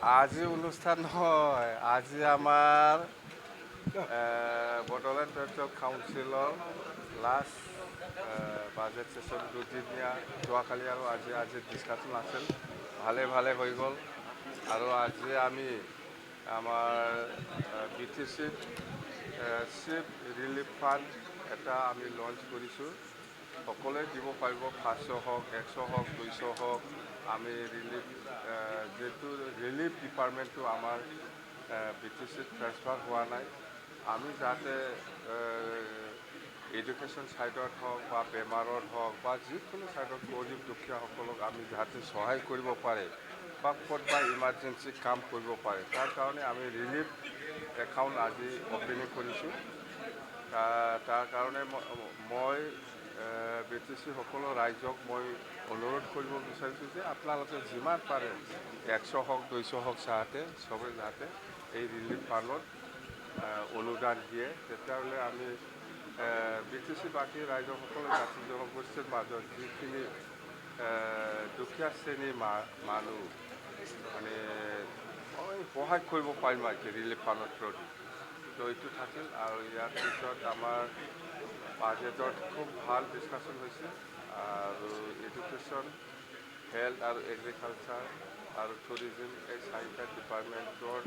আজি অনুষ্ঠান নহয়, আজি আমাৰ বড়োলেণ্ড টেৰিটৰিয়েল কাউন্সিলৰ লাষ্ট বাজেট ছেশ্যন দুদিনীয়া যোৱাকালি আৰু আজি ডিছকাশ্যন আছিল, ভালে ভালে হৈ গ'ল। আৰু আজি আমি আমাৰ বি টি চিত চিফ ৰিলিফ ফাণ্ড এটা আমি লঞ্চ কৰিছোঁ। সকলোৱে দিব পাৰিব, 500 হওক, 100 হওক, 200 হওক। আমি যিহেতু ৰিলিফ ডিপাৰ্টমেণ্টটো আমাৰ বি টি চিত ট্ৰেন্সফাৰ হোৱা নাই। আমি যাতে এডুকেশ্যন ছাইডত হওক বা বেমাৰত হওক বা যিকোনো ছাইডত গৰীব দুখীয়াসকলক আমি যাতে সহায় কৰিব পাৰে বা ক'তবা ইমাৰ্জেঞ্চি কাম কৰিব পাৰে, তাৰ কাৰণে আমি ৰিলিফ একাউণ্ট আজি অ'পেনিং কৰিছোঁ। তাৰ কাৰণে মই বি টি চি সকলো ৰাইজক মই অনুৰোধ কৰিব বিচাৰিছোঁ যে আপোনালোকে যিমান পাৰে 100 হওক, 200 হওক, চবেই যাতে এই ৰিলিফ ফাণ্ডত অনুদান দিয়ে। তেতিয়াহ'লে আমি বি টি চি বাকী ৰাইজসকলে জাতি জনগোষ্ঠীৰ মাজত যিখিনি দুখীয়া শ্ৰেণীৰ মানুহ মানে সহায় কৰিব পাৰিম আৰু কি ৰিলিফ ফাণ্ডৰ থ্ৰুদি। তো এইটো থাকিল। আৰু ইয়াৰ পিছত আমাৰ বাজেটত খুব ভাল ডিছকাশ্যন হৈছে। আৰু এডুকেশ্যন, হেল্থ আৰু এগ্ৰিকালচাৰ আৰু টুৰিজিম এই চাৰিটা ডিপাৰ্টমেণ্টৰ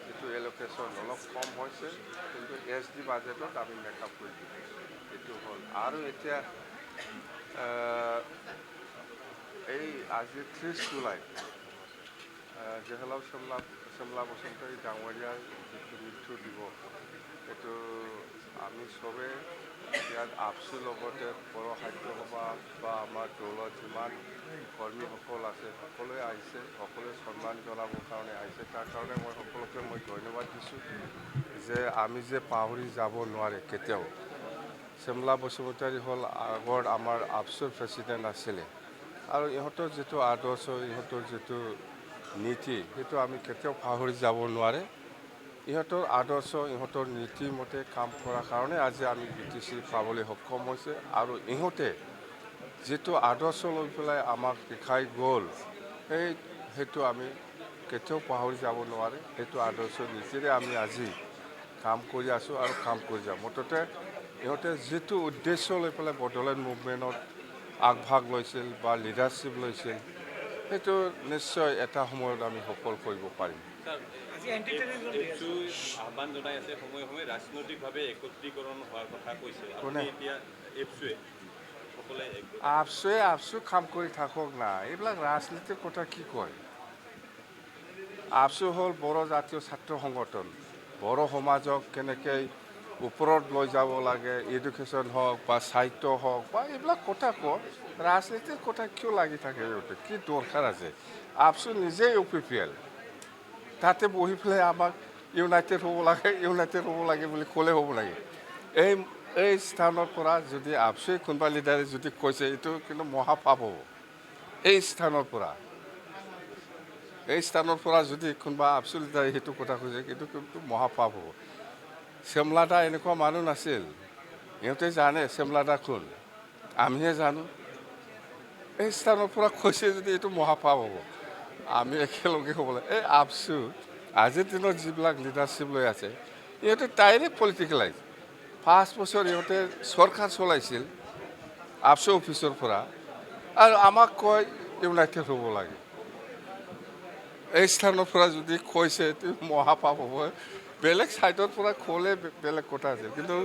যিটো এল'কেশ্যন অলপ কম হৈছে, কিন্তু এছ ডি বাজেটত আমি মেকআপ কৰি দিম, এইটো হ'ল। আৰু এতিয়া এই আজি 30 জুলাই জৱাহৰলাল চমলা বসুমতাৰী ডাঙৰীয়াৰ যিটো মৃত্যু দিৱস, সেইটো আমি চবেই ইয়াত আপচুৰ লগতে বড়ো সাহিত্য সভা বা আমাৰ দলত যিমান কৰ্মীসকল আছে সকলোৱে আহিছে, সকলোৱে সন্মান জনাবৰ কাৰণে আহিছে। তাৰ কাৰণে মই সকলোকে ধন্যবাদ দিছোঁ যে আমি যে পাহৰি যাব নোৱাৰে কেতিয়াও। চমলা বসুমতাৰী হ'ল আগৰ আমাৰ আপচুৰ প্ৰেচিডেণ্ট আছিলে, আৰু ইহঁতৰ যিটো আদৰ্শ, ইহঁতৰ যিটো নীতি, সেইটো আমি কেতিয়াও পাহৰি যাব নোৱাৰে। ইহঁতৰ আদৰ্শ, ইহঁতৰ নীতি মতে কাম কৰাৰ কাৰণে আজি আমি বি টি চি পাবলৈ সক্ষম হৈছে। আৰু ইহঁতে যিটো আদৰ্শ লৈ পেলাই আমাক দেখাই গ'ল, সেইটো আমি কেতিয়াও পাহৰি যাব নোৱাৰে। সেইটো আদৰ্শ নীতিৰে আমি আজি কাম কৰি আছোঁ আৰু কাম কৰি যাম। মুঠতে ইহঁতে যিটো উদ্দেশ্য লৈ পেলাই বড়োলেণ্ড মুভমেণ্টত আগভাগ লৈছিল বা লিডাৰশ্বিপ লৈছিল, সেইটো নিশ্চয় এটা সময়ত আমি সফল কৰিব পাৰিম। আহ্বান জনাই আছে, সময়ে সময়ে ৰাজনৈতিকভাৱে একত্ৰীকৰণ হোৱাৰ কথা কৈছে। আপুনি কোনে এতিয়া এপছুৱে সকলে আপচুৱে কাম কৰি থাকক না, এইবিলাক ৰাজনীতিৰ কথা কি কয়। আপচু হ'ল বড়ো জাতীয় ছাত্ৰ সংগঠন। বড়ো সমাজক কেনেকৈ ওপৰত লৈ যাব লাগে, এডুকেশ্যন হওক বা সাহিত্য হওক বা এইবিলাক কথা কওক। ৰাজনীতিৰ কথা কিয় লাগি থাকে, ইহঁতে কি দৰকাৰ আছে? আপচু নিজেই অফিচিয়েল, তাতে বহি পেলাই আমাক ইউনাইটেড হ'ব লাগে বুলি ক'লে হ'ব লাগে। এই স্থানৰ পৰা যদি আপচুৱে কোনোবা লিডাৰে যদি কৈছে, এইটো কিন্তু মহাপাপ হ'ব। এই স্থানৰ পৰা যদি কোনোবা আপচু লিডাৰে সেইটো কথা কৈছে, সেইটো কিন্তু মহাপাপ হ'ব। চমলাদা এনেকুৱা মানুহ নাছিল। ইহঁতে জানে চমলাদা কোন, আমিহে জানো। এই স্থানৰ পৰা কৈছে যদি এইটো মহাপাপ হ'ব। আমি একেলগে হ'ব লাগে। এই আপচু আজিৰ দিনত যিবিলাক লিডাৰশ্বিপ লৈ আছে, ইহঁতে ডাইৰেক্ট পলিটিকেলাইজ। 5 বছৰ ইহঁতে চৰকাৰ চলাইছিল আপচু অফিচৰ পৰা, আৰু আমাক কয় ইউনাইটেড হ'ব লাগে। এই স্থানৰ পৰা যদি কৈছে এইটো মহাপাপ হ'ব। বেলেগ ছাইডৰ পৰা ক'লে বেলেগ কথা আছিল, কিন্তু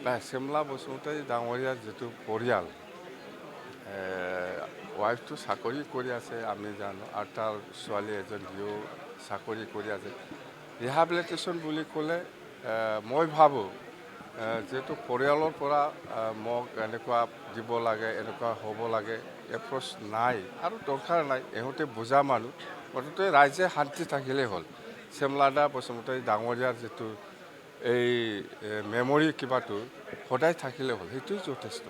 নাই, চমলা বসুমতাৰী ডাঙৰীয়াৰ যিটো পৰিয়াল, ৱাইফটো চাকৰি কৰি আছে আমি জানো, আৰু তাৰ ছোৱালী এজনীও চাকৰি কৰি আছে। ৰিহাবিলিটেশ্যন বুলি ক'লে মই ভাবোঁ যিহেতু পৰিয়ালৰ পৰা মোক এনেকুৱা দিব লাগে, এনেকুৱা হ'ব লাগে, এপ্ৰ'চ নাই আৰু দৰকাৰ নাই। ইহঁতে বুজা মানুহ, মুঠতে ৰাইজে শান্তি থাকিলেই হ'ল। চমলাদা বসুমতাৰী ডাঙৰীয়াৰ যিটো এই মেমৰি কিবাটো সদায় থাকিলে হ'ল, সেইটোৱে যথেষ্ট।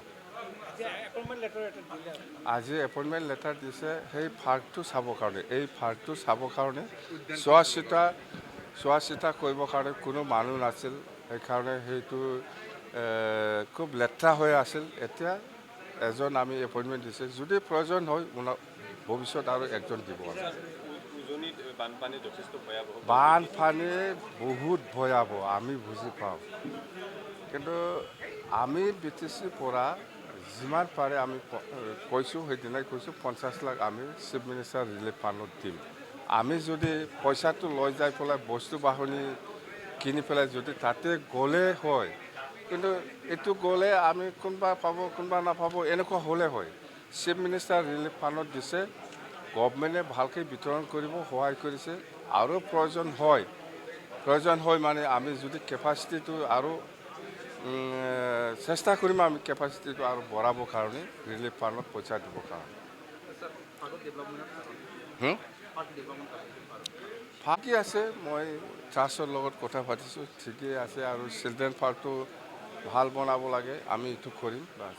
আজি এপইণ্টমেণ্ট লেটাৰ দিছে সেই ফাৰ্কটো চাবৰ কাৰণে। এই ফাৰ্কটো চাবৰ কাৰণে চোৱা চিতা কৰিবৰ কাৰণে কোনো মানুহ নাছিল। সেইকাৰণে সেইটো খুব লেতেৰা হৈ আছিল। এতিয়া এজন আমি এপইণ্টমেণ্ট দিছে, যদি প্ৰয়োজন হয় ভৱিষ্যত আৰু একজন দিব আমি। উজনিত বানপানী যথেষ্ট ভয়াৱহ। বানপানী বহুত ভয়াৱহ আমি বুজি পাওঁ, কিন্তু আমি BTCৰ পৰা যিমান পাৰে আমি কৈছোঁ, সেইদিনাই কৈছোঁ 50 লাখ আমি চিফ মিনিষ্টাৰ ৰিলিফ ফাণ্ডত দিম। আমি যদি পইচাটো লৈ যাই পেলাই বস্তু বাহনি কিনি পেলাই যদি তাতে গ'লে হয়, কিন্তু এইটো গ'লে আমি কোনোবা পাব কোনোবা নাপাব এনেকুৱা হ'লে হয়। চিফ মিনিষ্টাৰ ৰিলিফ ফাণ্ডত দিছে, গভমেণ্টে ভালকৈ বিতৰণ কৰিব সহায় কৰিছে। আৰু প্ৰয়োজন হয় মানে আমি যদি কেপাচিটিটো আৰু চেষ্টা কৰিম আমি কেপাচিটিটো আৰু বঢ়াবৰ কাৰণে ৰিলিফ ফাণ্ডত পইচা দিবৰ কাৰণে। ফাঁকি আছে, মই ট্ৰাষ্টৰ লগত কথা পাতিছোঁ, ঠিকেই আছে। আৰু চিলড্ৰেন পাৰ্কটো ভাল বনাব লাগে, আমি এইটো কৰিম বাছ।